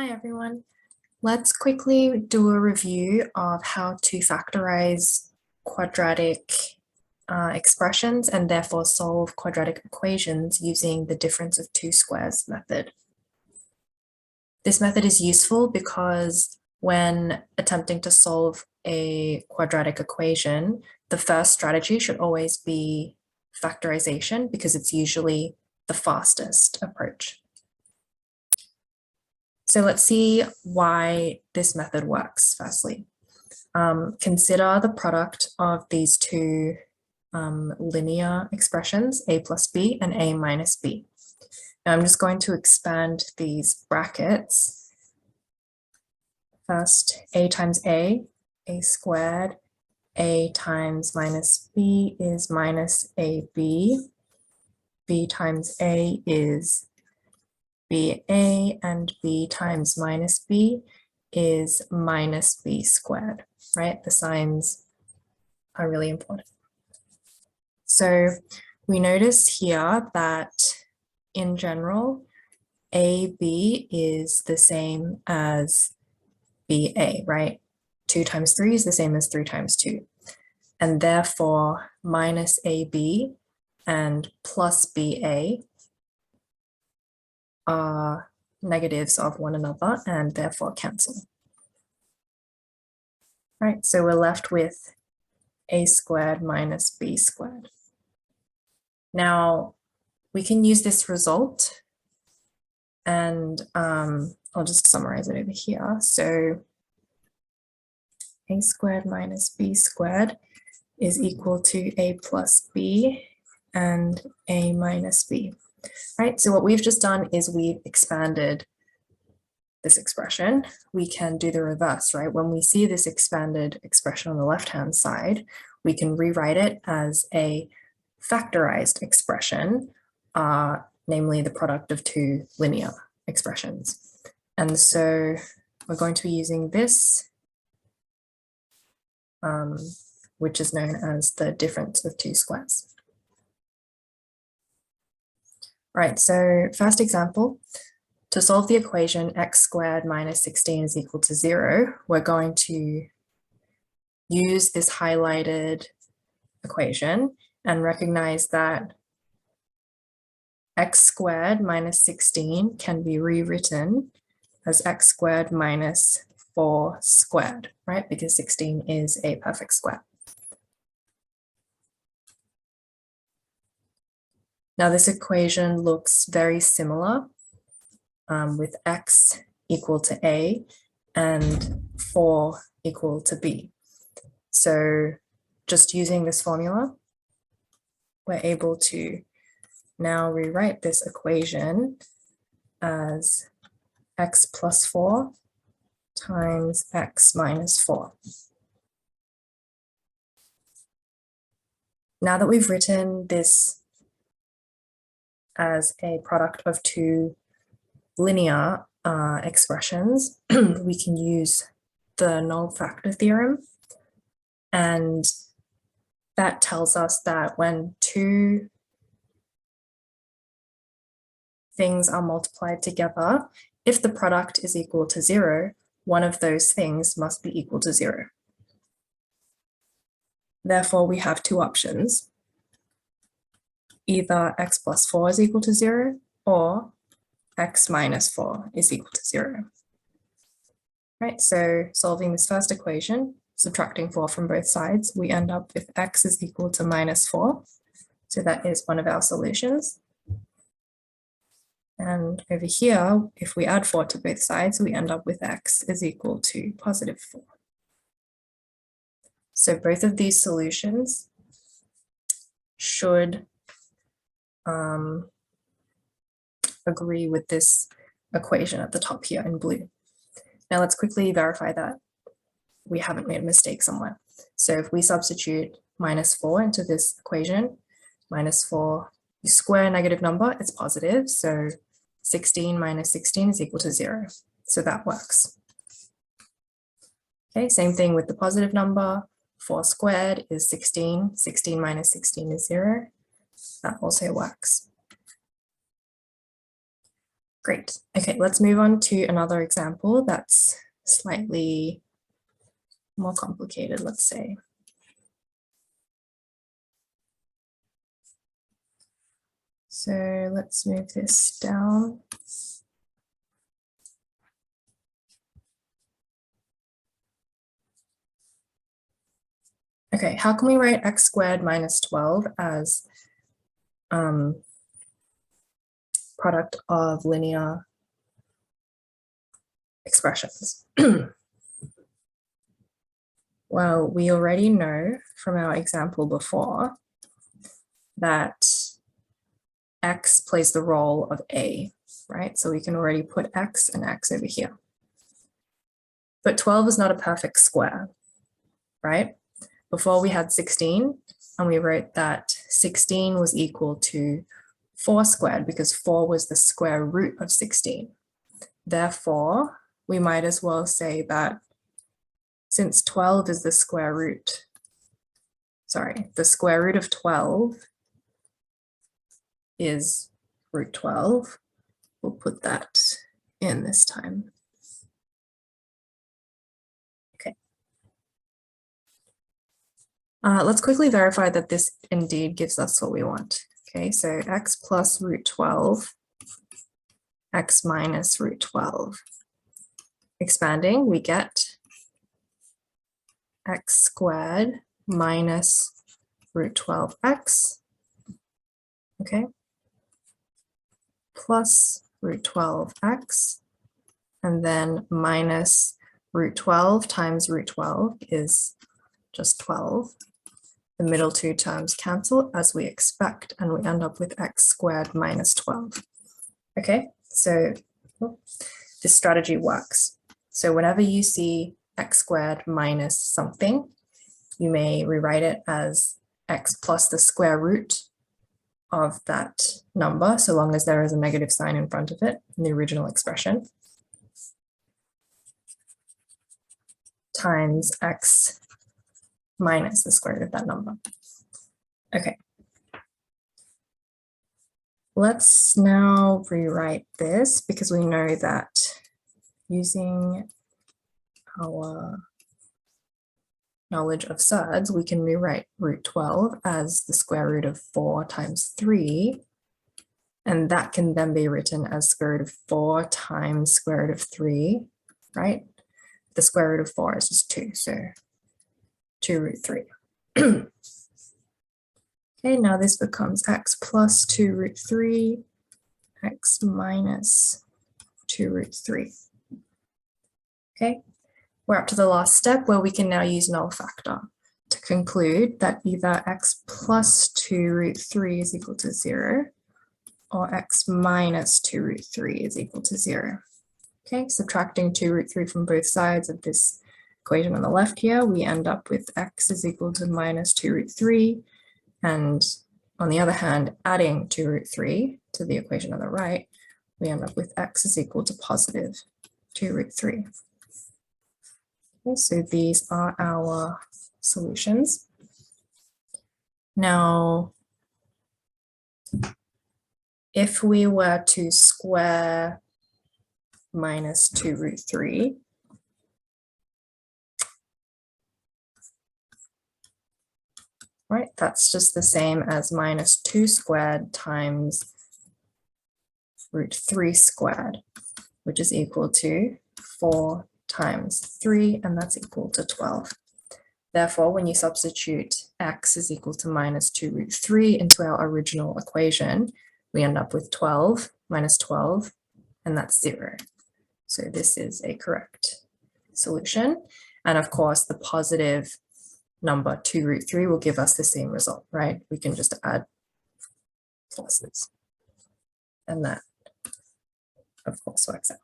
Hi everyone. Let's quickly do a review of how to factorize quadratic expressions and therefore solve quadratic equations using the difference of two squares method. This method is useful because when attempting to solve a quadratic equation, the first strategy should always be factorization because it's usually the fastest approach. So let's see why this method works, firstly. Consider the product of these two linear expressions, a plus b and a minus b. Now I'm just going to expand these brackets. First, a times a squared, a times minus b is minus ab, b times a is BA, and b times minus b is minus b squared, right? The signs are really important. So we notice here that in general, AB is the same as BA, right? 2 times 3 is the same as 3 times 2. And therefore, minus AB and plus BA are negatives of one another and therefore cancel. Right, so we're left with a squared minus b squared. Now we can use this result and I'll just summarize it over here. So a squared minus b squared is equal to a plus b and a minus b. Right, so what we've just done is we've expanded this expression. We can do the reverse, right? When we see this expanded expression on the left-hand side, we can rewrite it as a factorized expression, namely the product of two linear expressions. And so we're going to be using this, which is known as the difference of two squares. Right, so first example, to solve the equation x squared minus 16 is equal to 0, we're going to use this highlighted equation and recognize that x squared minus 16 can be rewritten as x squared minus 4 squared, right? Because 16 is a perfect square. Now this equation looks very similar with x equal to a and 4 equal to b. So just using this formula, we're able to now rewrite this equation as x plus 4 times x minus 4. Now that we've written this as a product of two linear expressions, we can use the null factor theorem, and that tells us that when two things are multiplied together, if the product is equal to 0, one of those things must be equal to 0. Therefore, we have two options. Either x plus 4 is equal to 0 or x minus 4 is equal to 0. Right, so solving this first equation, subtracting 4 from both sides, we end up with x is equal to minus 4. So that is one of our solutions. And over here, if we add 4 to both sides, we end up with x is equal to positive 4. So both of these solutions should agree with this equation at the top here in blue. Now let's quickly verify that we haven't made a mistake somewhere. So if we substitute minus 4 into this equation, minus 4, you square a negative number, it's positive. So 16 minus 16 is equal to 0. So that works. Okay, same thing with the positive number. 4 squared is 16. 16 minus 16 is 0. That also works. Great. Okay, let's move on to another example that's slightly more complicated, let's say. So let's move this down. Okay, how can we write x squared minus 12 as product of linear expressions? Well, we already know from our example before that x plays the role of a, right? So we can already put x and x over here. But 12 is not a perfect square, right? Before we had 16, and we wrote that 16 was equal to 4 squared because 4 was the square root of 16. Therefore, we might as well say that since 12 is the square root, the square root of 12 is root 12. We'll put that in this time. Okay. Let's quickly verify that this indeed gives us what we want. Okay, so x plus root 12, x minus root 12. Expanding, we get x squared minus root 12x, okay, plus root 12x, and then minus root 12 times root 12 is just 12. The middle two terms cancel as we expect, and we end up with x squared minus 12. Okay, so this strategy works. So whenever you see x squared minus something, you may rewrite it as x plus the square root of that number, so long as there is a negative sign in front of it in the original expression, times x minus the square root of that number. Okay. Let's now rewrite this because we know that using our knowledge of surds, we can rewrite root 12 as the square root of 4 times 3, and that can then be written as square root of 4 times square root of 3, right? The square root of 4 is just 2, so 2 root 3. Okay, now this becomes x plus 2 root 3, x minus 2 root 3. Okay, we're up to the last step where we can now use null factor to conclude that either x plus 2 root 3 is equal to 0 or x minus 2 root 3 is equal to 0. Okay, subtracting 2 root 3 from both sides of this equation on the left here, we end up with x is equal to minus 2 root 3. And on the other hand, adding 2 root 3 to the equation on the right, we end up with x is equal to positive 2 root 3. Okay, so these are our solutions. Now, if we were to square minus 2 root 3, right, that's just the same as minus 2 squared times root 3 squared, which is equal to 4 times 3, and that's equal to 12. Therefore, when you substitute x is equal to minus 2 root 3 into our original equation, we end up with 12 minus 12, and that's 0. So this is a correct solution. And of course, the positive number 2 root 3 will give us the same result, right? We can just add pluses. And that, of course, works out.